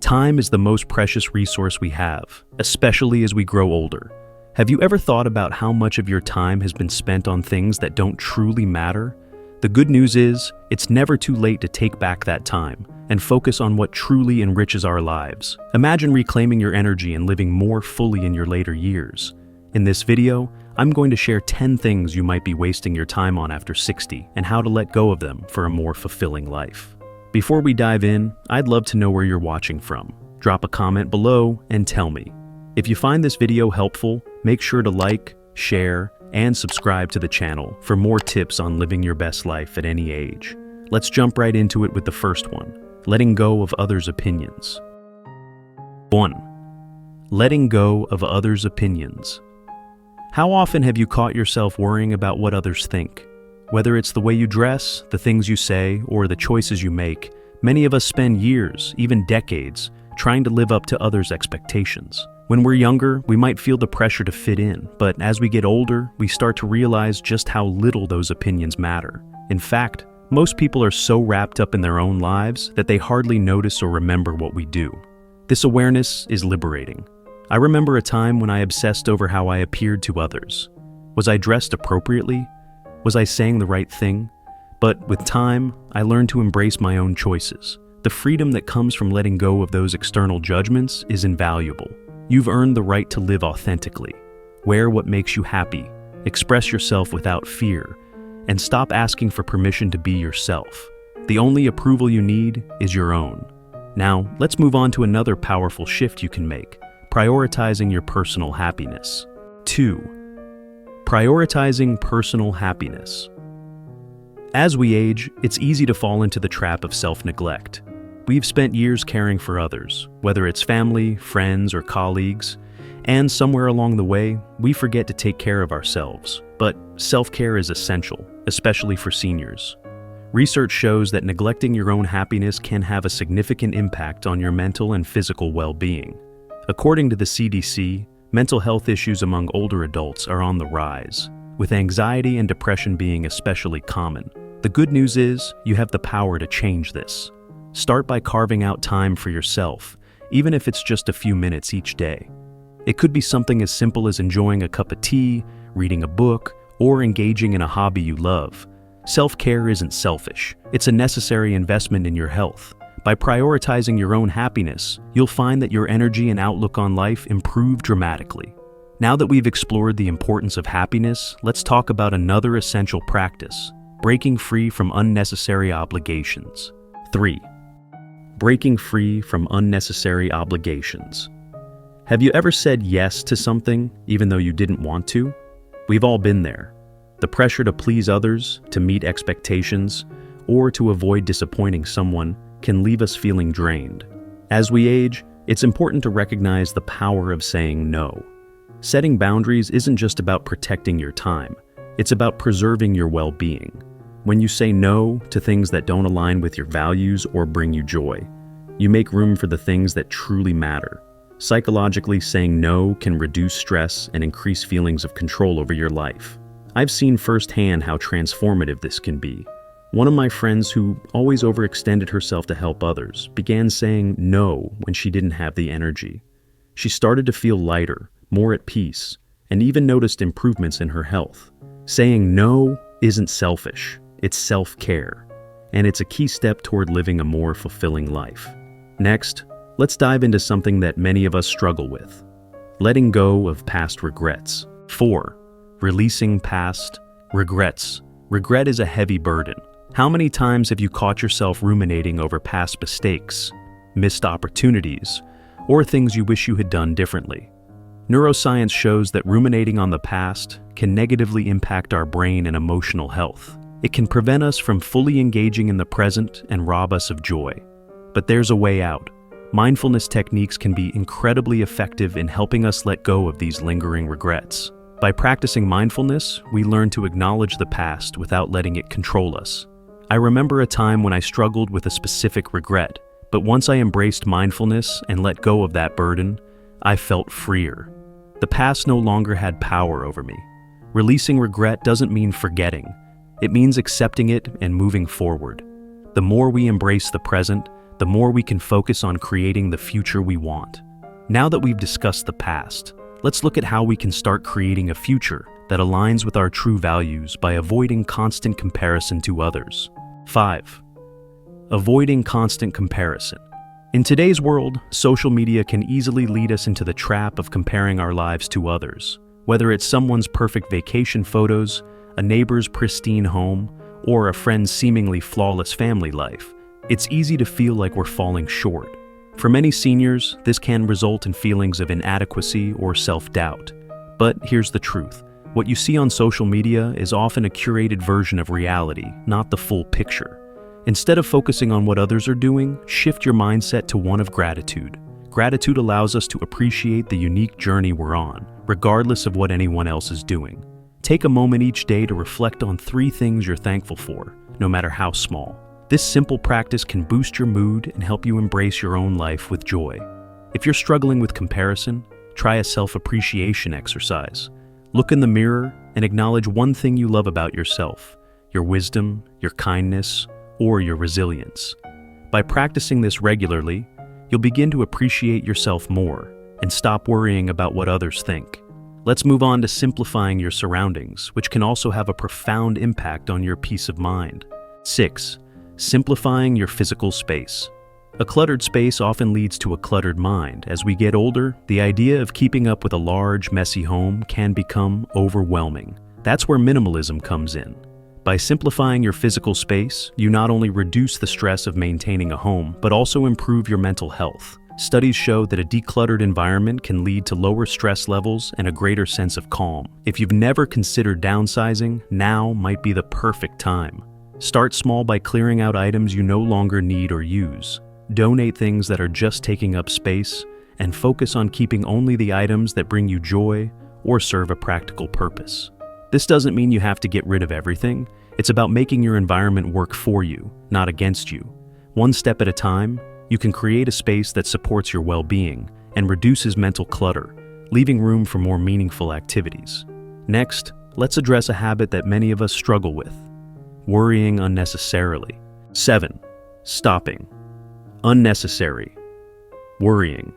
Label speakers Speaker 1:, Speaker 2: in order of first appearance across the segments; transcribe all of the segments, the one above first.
Speaker 1: Time is the most precious resource we have, especially as we grow older. Have you ever thought about how much of your time has been spent on things that don't truly matter? The good news is, it's never too late to take back that time and focus on what truly enriches our lives. Imagine reclaiming your energy and living more fully in your later years. In this video, I'm going to share 10 things you might be wasting your time on after 60 and how to let go of them for a more fulfilling life. Before we dive in, I'd love to know where you're watching from. Drop a comment below and tell me. If you find this video helpful, make sure to like, share, and subscribe to the channel for more tips on living your best life at any age. Let's jump right into it with the first one, letting go of others' opinions. 1. Letting go of others' opinions. How often have you caught yourself worrying about what others think? Whether it's the way you dress, the things you say, or the choices you make, many of us spend years, even decades, trying to live up to others' expectations. When we're younger, we might feel the pressure to fit in, but as we get older, we start to realize just how little those opinions matter. In fact, most people are so wrapped up in their own lives that they hardly notice or remember what we do. This awareness is liberating. I remember a time when I obsessed over how I appeared to others. Was I dressed appropriately? Was I saying the right thing? But with time, I learned to embrace my own choices. The freedom that comes from letting go of those external judgments is invaluable. You've earned the right to live authentically. Wear what makes you happy, express yourself without fear, and stop asking for permission to be yourself. The only approval you need is your own. Now, let's move on to another powerful shift you can make, prioritizing your personal happiness. 2. Prioritizing personal happiness. As we age, it's easy to fall into the trap of self-neglect. We've spent years caring for others, whether it's family, friends, or colleagues, and somewhere along the way, we forget to take care of ourselves. But self-care is essential, especially for seniors. Research shows that neglecting your own happiness can have a significant impact on your mental and physical well-being. According to the CDC, mental health issues among older adults are on the rise, with anxiety and depression being especially common. The good news is, you have the power to change this. Start by carving out time for yourself, even if it's just a few minutes each day. It could be something as simple as enjoying a cup of tea, reading a book, or engaging in a hobby you love. Self-care isn't selfish. It's a necessary investment in your health. By prioritizing your own happiness, you'll find that your energy and outlook on life improve dramatically. Now that we've explored the importance of happiness, let's talk about another essential practice, breaking free from unnecessary obligations. 3. Breaking free from unnecessary obligations. Have you ever said yes to something even though you didn't want to? We've all been there. The pressure to please others, to meet expectations, or to avoid disappointing someone can leave us feeling drained. As we age, it's important to recognize the power of saying no. Setting boundaries isn't just about protecting your time, it's about preserving your well-being. When you say no to things that don't align with your values or bring you joy, you make room for the things that truly matter. Psychologically, saying no can reduce stress and increase feelings of control over your life. I've seen firsthand how transformative this can be. One of my friends who always overextended herself to help others began saying no when she didn't have the energy. She started to feel lighter, more at peace, and even noticed improvements in her health. Saying no isn't selfish, it's self-care, and it's a key step toward living a more fulfilling life. Next, let's dive into something that many of us struggle with, letting go of past regrets. 4. Releasing past regrets. Regret is a heavy burden. How many times have you caught yourself ruminating over past mistakes, missed opportunities, or things you wish you had done differently? Neuroscience shows that ruminating on the past can negatively impact our brain and emotional health. It can prevent us from fully engaging in the present and rob us of joy. But there's a way out. Mindfulness techniques can be incredibly effective in helping us let go of these lingering regrets. By practicing mindfulness, we learn to acknowledge the past without letting it control us. I remember a time when I struggled with a specific regret, but once I embraced mindfulness and let go of that burden, I felt freer. The past no longer had power over me. Releasing regret doesn't mean forgetting. It means accepting it and moving forward. The more we embrace the present, the more we can focus on creating the future we want. Now that we've discussed the past, let's look at how we can start creating a future that aligns with our true values by avoiding constant comparison to others. 5. Avoiding constant comparison. In today's world, social media can easily lead us into the trap of comparing our lives to others. Whether it's someone's perfect vacation photos, a neighbor's pristine home, or a friend's seemingly flawless family life, it's easy to feel like we're falling short. For many seniors, this can result in feelings of inadequacy or self-doubt. But here's the truth. What you see on social media is often a curated version of reality, not the full picture. Instead of focusing on what others are doing, shift your mindset to one of gratitude. Gratitude allows us to appreciate the unique journey we're on, regardless of what anyone else is doing. Take a moment each day to reflect on 3 things you're thankful for, no matter how small. This simple practice can boost your mood and help you embrace your own life with joy. If you're struggling with comparison, try a self-appreciation exercise. Look in the mirror and acknowledge one thing you love about yourself: your wisdom, your kindness, or your resilience. By practicing this regularly, you'll begin to appreciate yourself more and stop worrying about what others think. Let's move on to simplifying your surroundings, which can also have a profound impact on your peace of mind. 6. Simplifying your physical space. A cluttered space often leads to a cluttered mind. As we get older, the idea of keeping up with a large, messy home can become overwhelming. That's where minimalism comes in. By simplifying your physical space, you not only reduce the stress of maintaining a home, but also improve your mental health. Studies show that a decluttered environment can lead to lower stress levels and a greater sense of calm. If you've never considered downsizing, now might be the perfect time. Start small by clearing out items you no longer need or use. Donate things that are just taking up space, and focus on keeping only the items that bring you joy or serve a practical purpose. This doesn't mean you have to get rid of everything. It's about making your environment work for you, not against you. One step at a time, you can create a space that supports your well-being and reduces mental clutter, leaving room for more meaningful activities. Next, let's address a habit that many of us struggle with: worrying unnecessarily. 7. Stopping. Unnecessary. Worrying.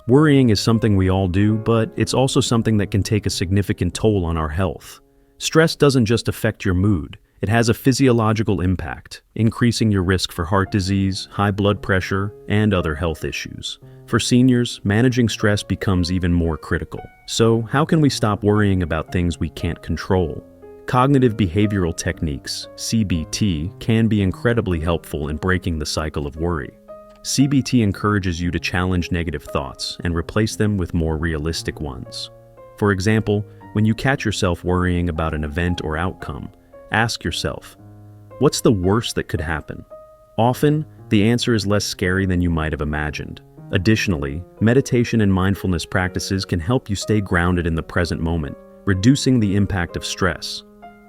Speaker 1: Worrying is something we all do, but it's also something that can take a significant toll on our health. Stress doesn't just affect your mood, it has a physiological impact, increasing your risk for heart disease, high blood pressure, and other health issues. For seniors, managing stress becomes even more critical. So, how can we stop worrying about things we can't control? Cognitive behavioral techniques, CBT, can be incredibly helpful in breaking the cycle of worry. CBT encourages you to challenge negative thoughts and replace them with more realistic ones. For example, when you catch yourself worrying about an event or outcome, ask yourself, what's the worst that could happen? Often, the answer is less scary than you might have imagined. Additionally, meditation and mindfulness practices can help you stay grounded in the present moment, reducing the impact of stress.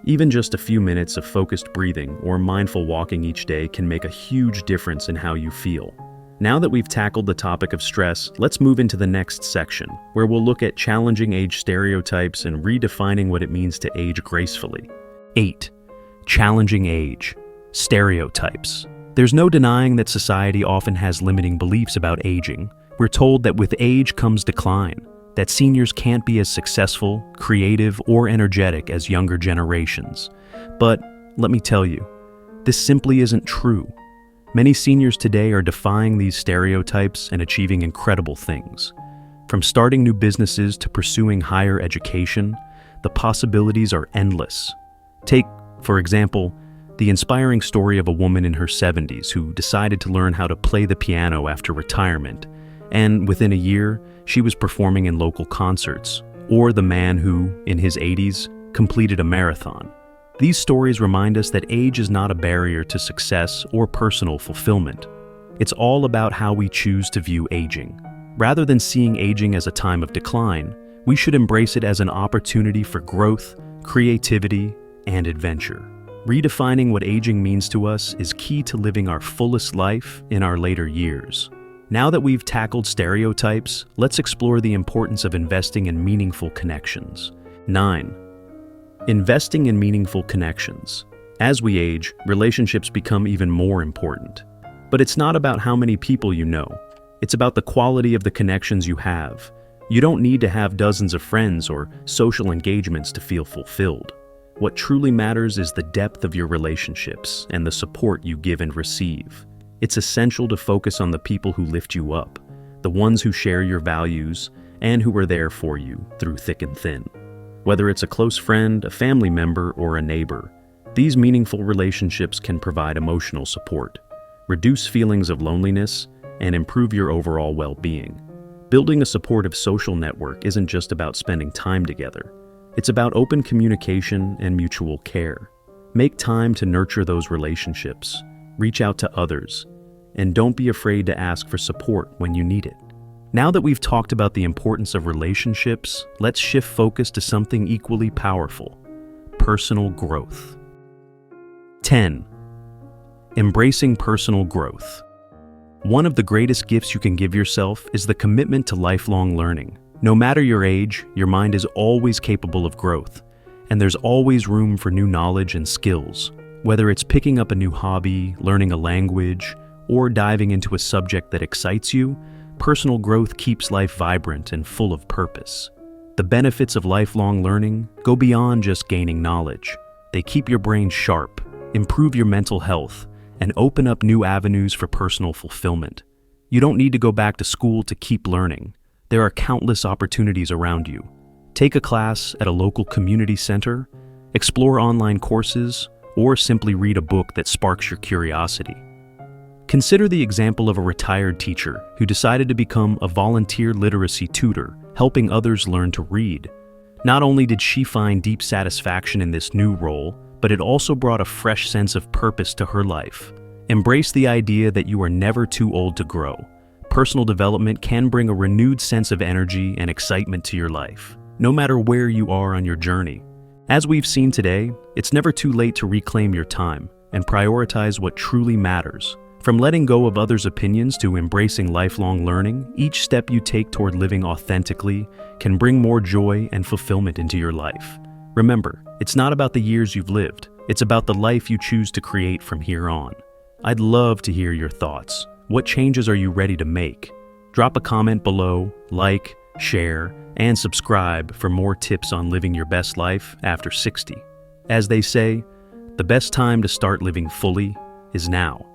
Speaker 1: Even just a few minutes of focused breathing or mindful walking each day can make a huge difference in how you feel. Now that we've tackled the topic of stress, let's move into the next section, where we'll look at challenging age stereotypes and redefining what it means to age gracefully. 8. Challenging age stereotypes. There's no denying that society often has limiting beliefs about aging. We're told that with age comes decline, that seniors can't be as successful, creative, or energetic as younger generations. But let me tell you, this simply isn't true. Many seniors today are defying these stereotypes and achieving incredible things. From starting new businesses to pursuing higher education, the possibilities are endless. Take, for example, the inspiring story of a woman in her 70s who decided to learn how to play the piano after retirement, and within a year, she was performing in local concerts. Or the man who, in his 80s, completed a marathon. These stories remind us that age is not a barrier to success or personal fulfillment. It's all about how we choose to view aging. Rather than seeing aging as a time of decline, we should embrace it as an opportunity for growth, creativity, and adventure. Redefining what aging means to us is key to living our fullest life in our later years. Now that we've tackled stereotypes, let's explore the importance of investing in meaningful connections. 9. Investing in meaningful connections. As we age, relationships become even more important. But it's not about how many people you know. It's about the quality of the connections you have. You don't need to have dozens of friends or social engagements to feel fulfilled. What truly matters is the depth of your relationships and the support you give and receive. It's essential to focus on the people who lift you up, the ones who share your values, and who are there for you through thick and thin. Whether it's a close friend, a family member, or a neighbor, these meaningful relationships can provide emotional support, reduce feelings of loneliness, and improve your overall well-being. Building a supportive social network isn't just about spending time together. It's about open communication and mutual care. Make time to nurture those relationships, reach out to others, and don't be afraid to ask for support when you need it. Now that we've talked about the importance of relationships, let's shift focus to something equally powerful: personal growth. 10. Embracing personal growth. One of the greatest gifts you can give yourself is the commitment to lifelong learning. No matter your age, your mind is always capable of growth, and there's always room for new knowledge and skills. Whether it's picking up a new hobby, learning a language, or diving into a subject that excites you, personal growth keeps life vibrant and full of purpose. The benefits of lifelong learning go beyond just gaining knowledge. They keep your brain sharp, improve your mental health, and open up new avenues for personal fulfillment. You don't need to go back to school to keep learning. There are countless opportunities around you. Take a class at a local community center, explore online courses, or simply read a book that sparks your curiosity. Consider the example of a retired teacher who decided to become a volunteer literacy tutor, helping others learn to read. Not only did she find deep satisfaction in this new role, but it also brought a fresh sense of purpose to her life. Embrace the idea that you are never too old to grow. Personal development can bring a renewed sense of energy and excitement to your life, no matter where you are on your journey. As we've seen today, it's never too late to reclaim your time and prioritize what truly matters. From letting go of others' opinions to embracing lifelong learning, each step you take toward living authentically can bring more joy and fulfillment into your life. Remember, it's not about the years you've lived, it's about the life you choose to create from here on. I'd love to hear your thoughts. What changes are you ready to make? Drop a comment below, like, share, and subscribe for more tips on living your best life after 60. As they say, the best time to start living fully is now.